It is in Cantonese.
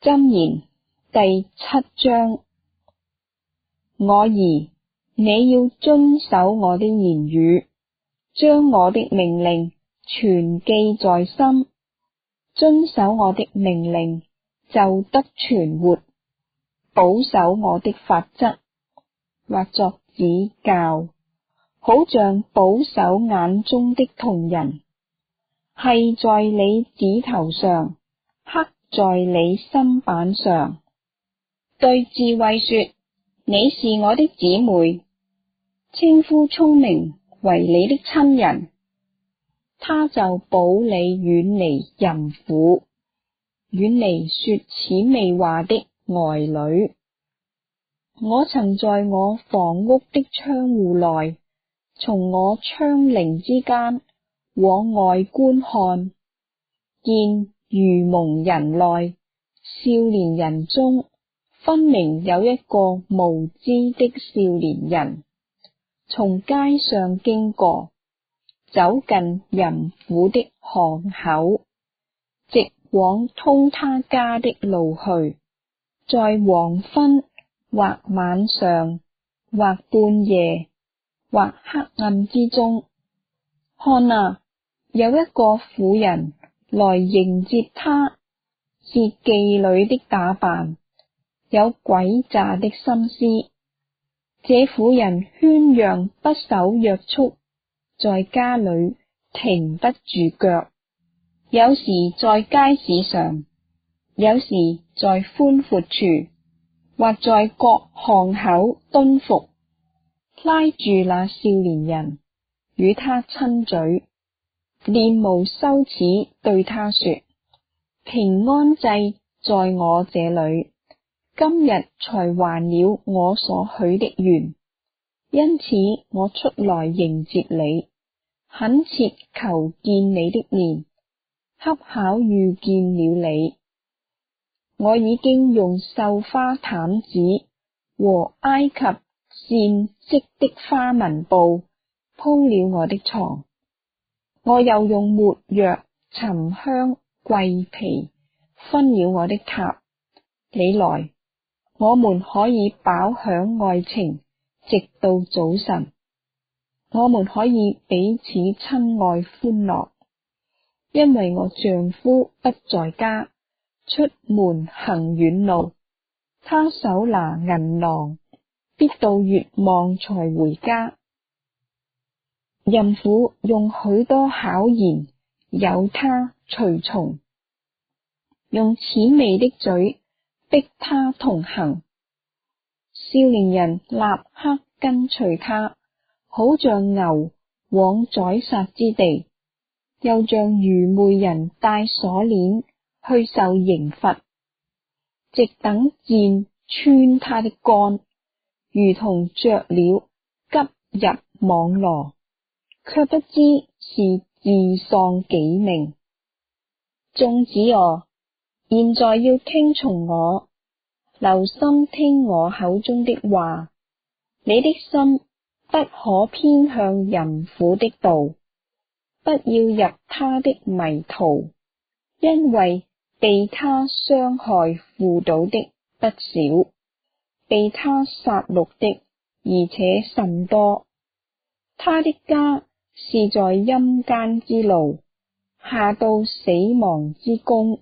箴言第7章。我兒，你要遵守我的言語，將我的命令存記在心，遵守我的命令，就得存活，保守我的法則，或作指教，好像保守眼中的瞳人，繫在你指頭上，刻在你心板上。對智慧說，你是我的姊妹，稱呼聰明為你的親人，他就保你遠離淫婦，遠離說諂媚話的臥女。我曾在我房屋的窗戶內，從我窗棂之間往外觀看，見愚蒙人內，少年人中，分明有一個無知的少年人，從街上經過，走近淫婦的巷口，直往通他家的路去，在黃昏或晚上或半夜或黑暗之中，看啊，有一個婦人來迎接他，是妓女的打扮，有詭詐的心思。這婦人喧嚷不守約束，在家裏停不住腳，有時在街市上，有時在寬闊處，或在各巷口蹲伏，拉住那少年人，與他親嘴，臉無羞恥對他說：平安祭在我這裏，今日才還了我所許的願，因此我出來迎接你，懇切求見你的面，恰巧遇見了你。我已經用繡花毯子和埃及線織的花紋布鋪了我的床，我又用沒藥、沉香、桂皮熏了我的榻。你來，我們可以飽享愛情，直到早晨。我們可以彼此親愛歡樂，因為我丈夫不在家，出門行遠路，他手拿銀囊，必到月望才回家。淫婦用許多巧言誘他隨從，用諂媚的嘴逼他同行。少年人立刻跟隨他，好像牛往宰殺之地，又像愚昧人帶鎖鏈去受刑罰，直等箭穿他的肝，如同雀鳥急入網羅，卻不知是自喪己命。眾子哦，現在要聽從我，留心聽我口中的話，你的心不可偏向淫婦的道，不要入他的迷途，因為被他傷害輔導的不少，被他殺戮的而且甚多。他的家是在陰間之路，下到死亡之宮。